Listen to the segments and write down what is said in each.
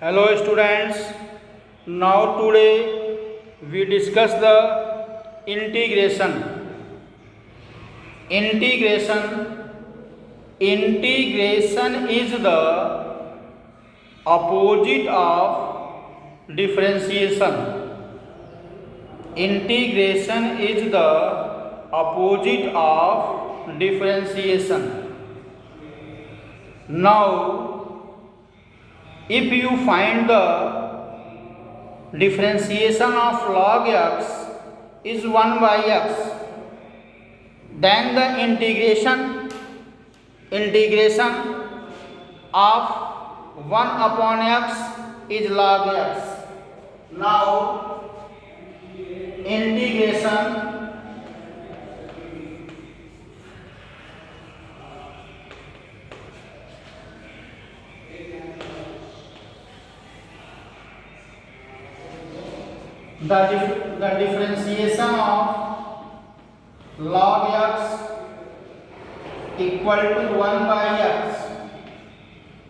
Hello students. Now today we discuss the integration. Integration is the opposite of differentiation. Integration is the opposite of differentiation. Now if you find the differentiation of log x is 1 by x, then the integration of 1 upon x is log x. Now integration the differentiation of log x equal to 1 by x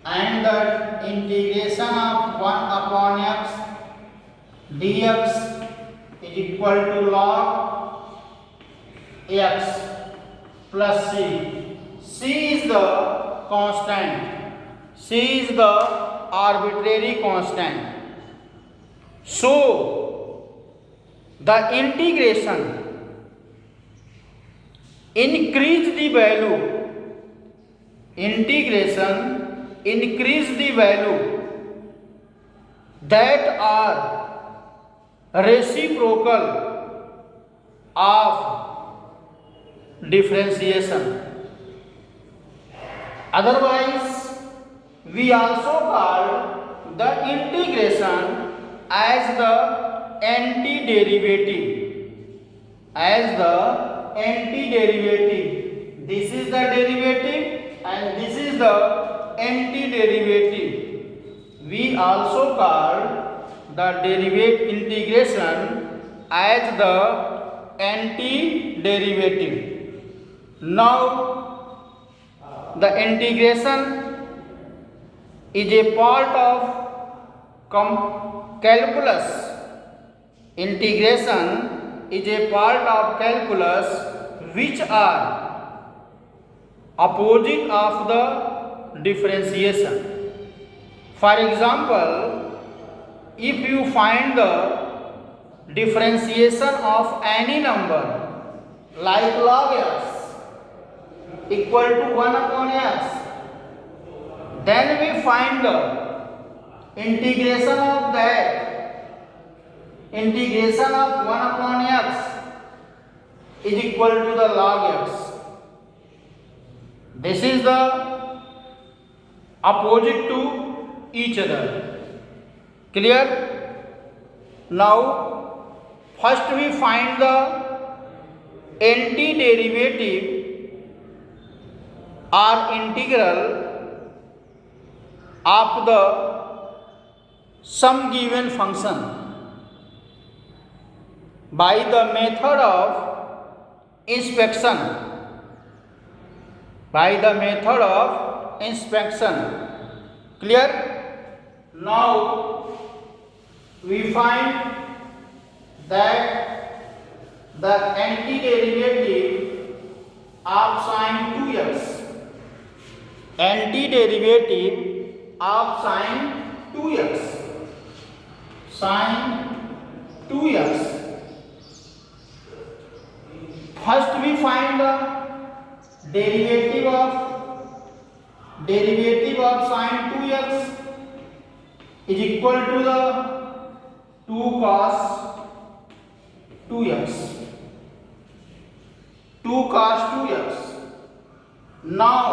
and the integration of 1 upon x dx is equal to log x plus c. C is the constant. C is the arbitrary constant. So the integration increase the value that are reciprocal of differentiation. Otherwise we also call the integration as the antiderivative. This is the derivative and this is the antiderivative. We also call the integration as the antiderivative. Now the integration is a part of calculus. Integration is a part of calculus which are opposite of the differentiation. For example, if you find the differentiation of any number like log x equal to 1 upon x, then we find the integration of that. Integration of 1 upon x is equal to the log x. This is the opposite to each other. Clear? Now first we find the antiderivative or integral of the some given function by the method of inspection. Clear? Now we find that the antiderivative of sin 2x First we find the derivative of sin 2x is equal to the 2 cos 2x. Now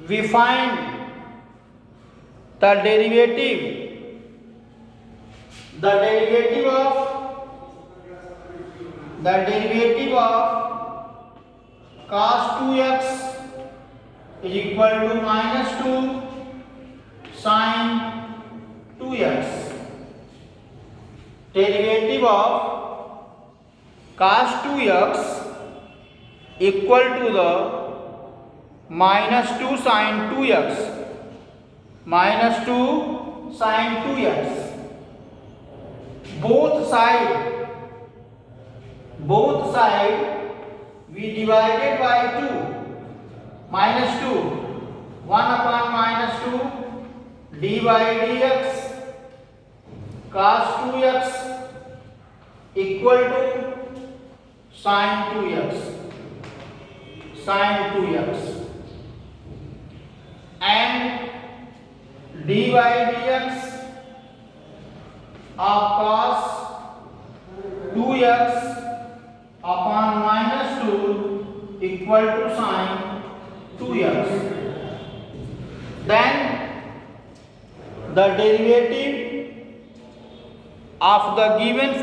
we find the derivative of cos 2x is equal to minus 2 sin 2x. Derivative of cos 2x equal to the minus 2 sin 2x minus 2 sin 2x. Both side we divided by 2, minus 2, 1 upon minus 2 d by dx cos 2x equal to sin 2x, and d by dx of cos 2x upon minus 2 equal to sin 2x. Then the derivative of the given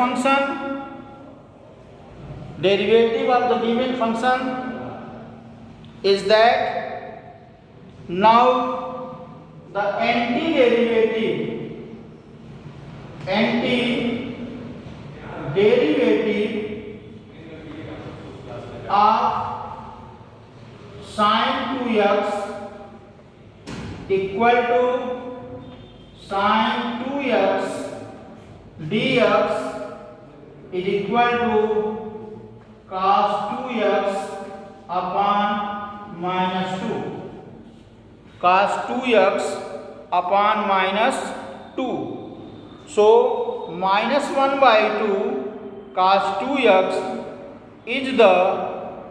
function is that now the antiderivative of sin 2x equal to sin 2x dx is equal to cos 2x upon minus 2. Cos 2x upon minus 2. So minus 1 by 2 cos 2x is the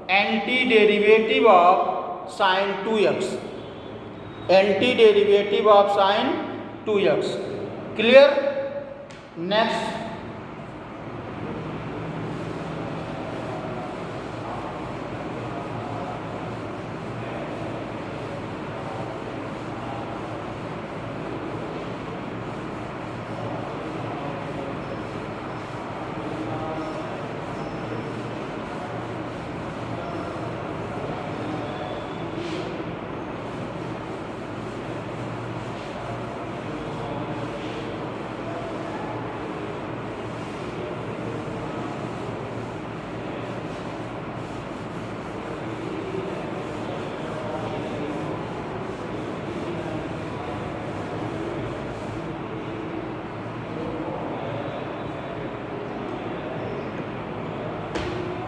antiderivative of sin 2x. Antiderivative of sin 2x. Clear? Next.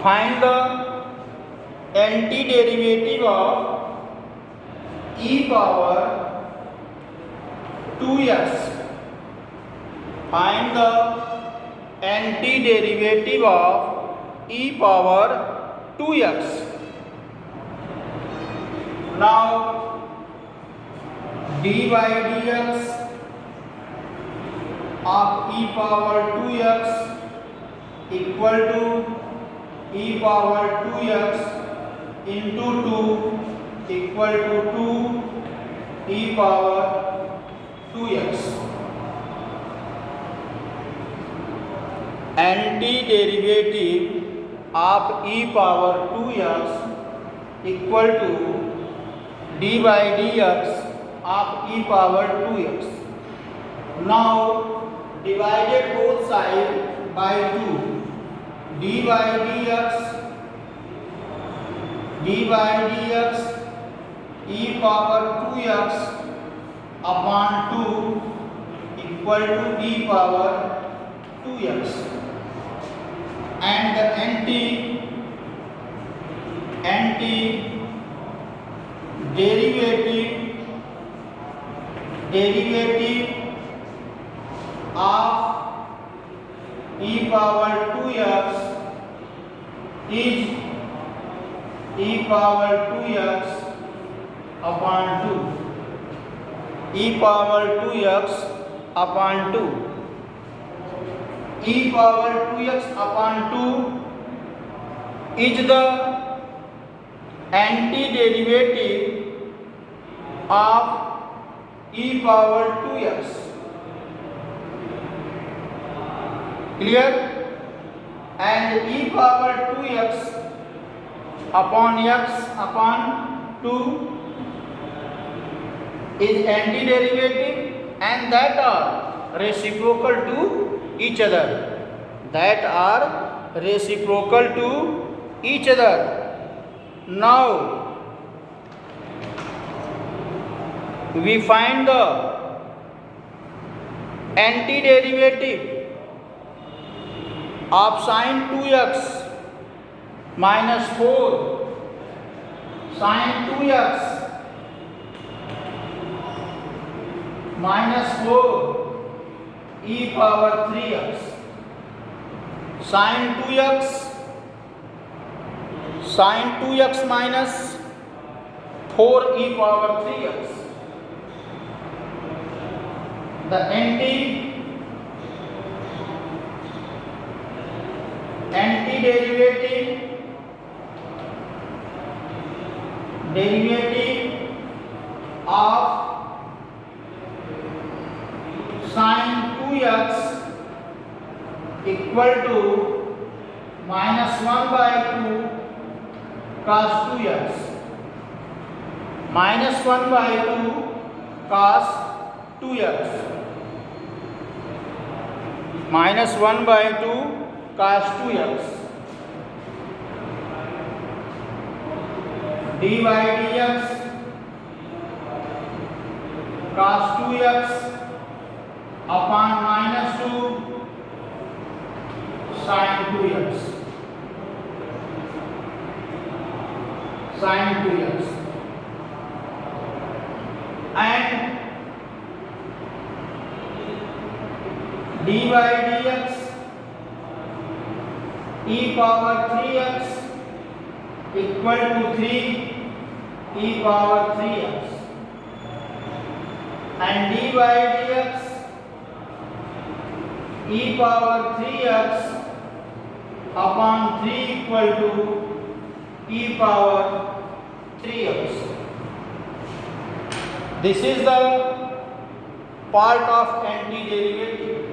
Find the antiderivative of e power 2x. Find the antiderivative of e power 2x. Now d by dx of e power 2x equal to e power 2x into 2 equal to 2 e power 2x. Antiderivative of e power 2x equal to d by dx of e power 2x. Now divided both sides by 2. d by dx e power 2x upon 2 equal to e power 2x, and the derivative of e power 2x is e power 2x upon 2. e power 2x upon 2. e power 2x upon 2 is the antiderivative of e power 2x. Clear? And e power 2x upon x upon 2 is antiderivative, and that are reciprocal to each other. Now we find the antiderivative of sin 2x minus 4 sin 2x minus 4 e power 3x sin 2x minus 4 e power 3x. The derivative of sin 2x equal to minus 1 by 2 cos 2x minus 1 by 2 cos 2x minus 1 by 2 cos 2x dy dx cos 2x upon minus 2 sin 2x and dy dx e power 3x equal to 3 e power 3x and dy dx e power 3x upon 3 equal to e power 3x. This is the part of antiderivative.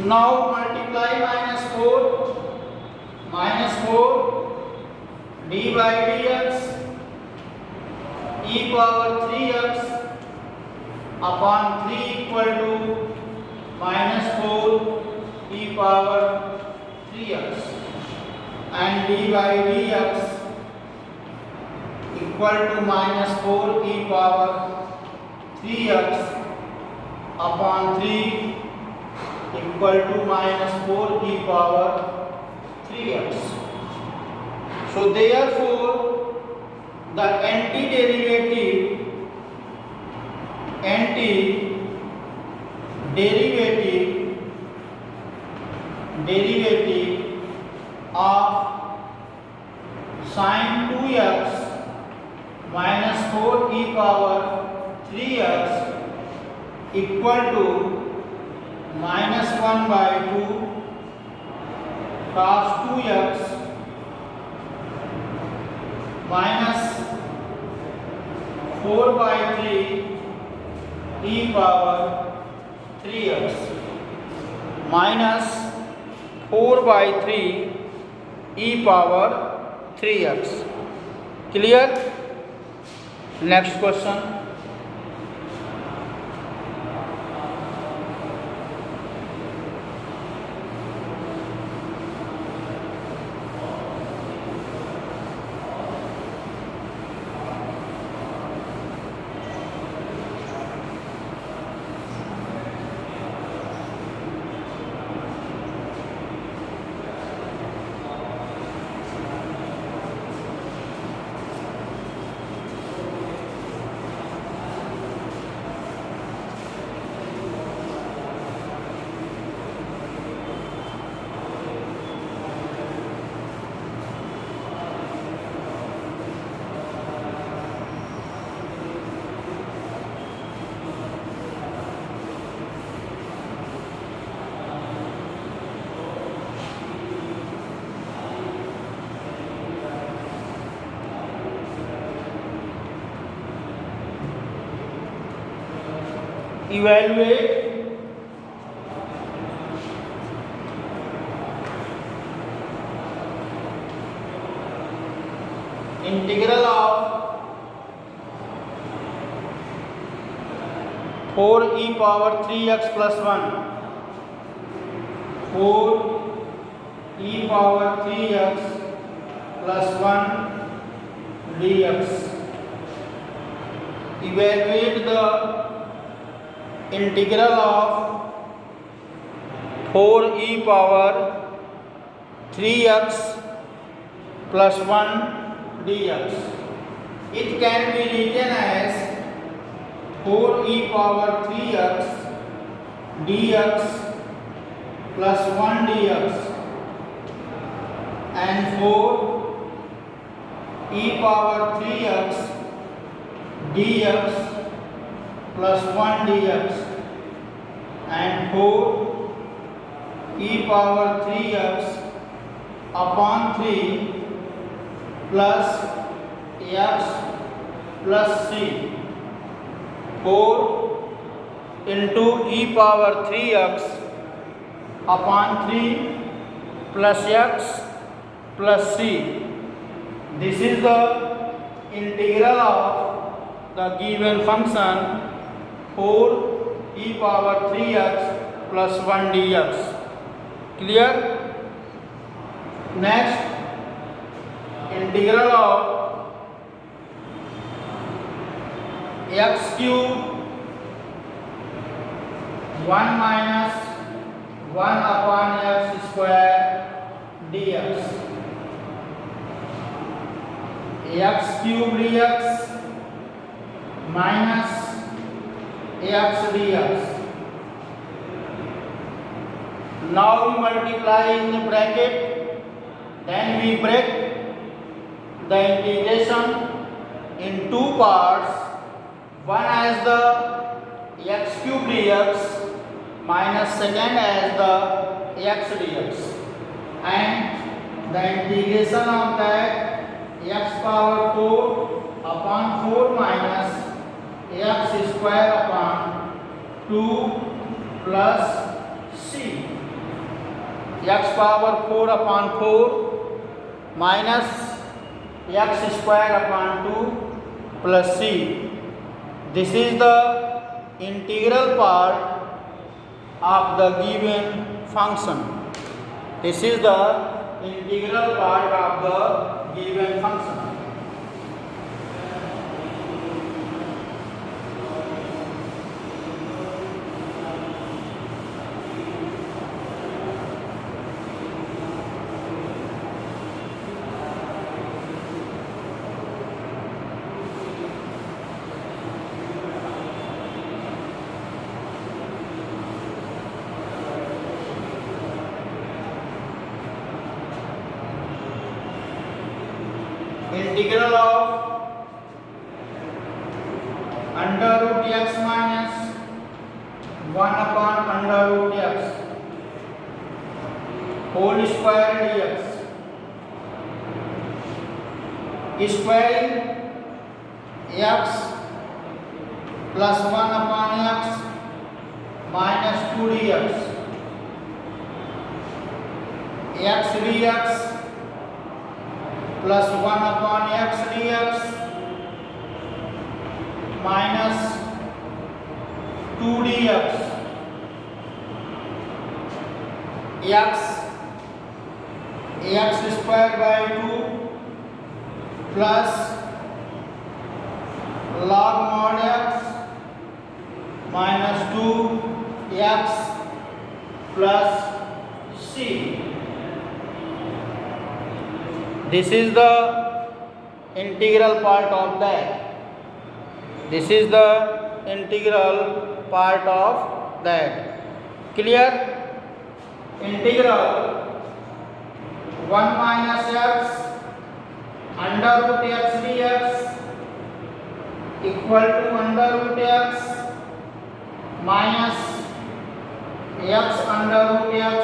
Now multiply minus 4 dy dx e power 3x upon 3 equal to minus 4 e power 3x and dy dx equal to minus 4 e power 3x upon 3 equal to minus 4 e power 3x. So therefore the antiderivative of sin 2x minus 4 e power 3x equal to minus 1 by 2 cos 2x minus 4 by 3 e power 3x minus 4 by 3 e power 3x. Clear? Next question. Evaluate integral of 4e power 3x plus 1, 4e power 3x plus 1 dx. Evaluate the integral of 4e power 3x plus 1 dx. It can be written as 4e power 3x dx plus 1 dx and 4e power 3x dx plus 1 dx and 4e power 3x upon 3 plus x plus c. 4 into e power 3x upon 3 plus x plus c. This is the integral of the given function 4e power 3x plus 1 dx. Clear? Next, integral of x cube 1 minus 1 upon x square dx. X cube dx minus x dx. Now we multiply in the bracket, then we break the integration in two parts. One as the x cube dx minus second as the x dx, and the integration of that x power 4 upon 4 minus x square upon 2 plus c. X power 4 upon 4 minus x square upon 2 plus c. This is the integral part of the given function. This is the integral part of the given function. Integral of under root x minus 1 upon under root x whole square dx. Squaring x plus 1 upon x minus 2 dx. X dx plus 1 upon x dx minus 2 dx. x square by 2 plus log mod x minus 2x plus c. This is the integral part of that. This is the integral part of that. Clear? Integral 1 minus x under root x dx equal to under root x minus x under root x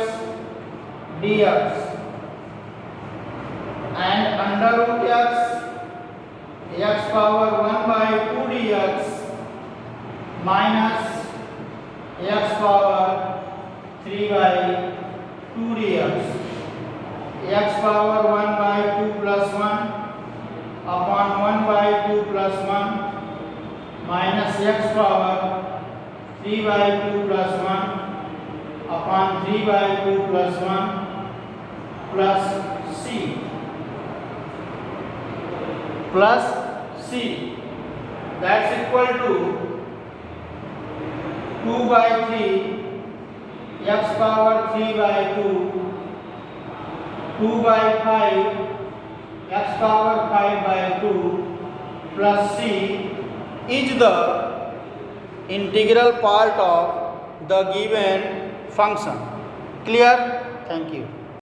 dx, and under root x power 1 by 2 dx minus x power 3 by 2 dx. X power 1 by 2 plus 1 upon 1 by 2 plus 1 minus x power 3 by 2 plus 1 upon 3 by 2 plus 1 plus c that's equal to 2 by 3 x power 3 by 2 2 by 5 x power 5 by 2 plus c is the integral part of the given function. Clear? Thank you.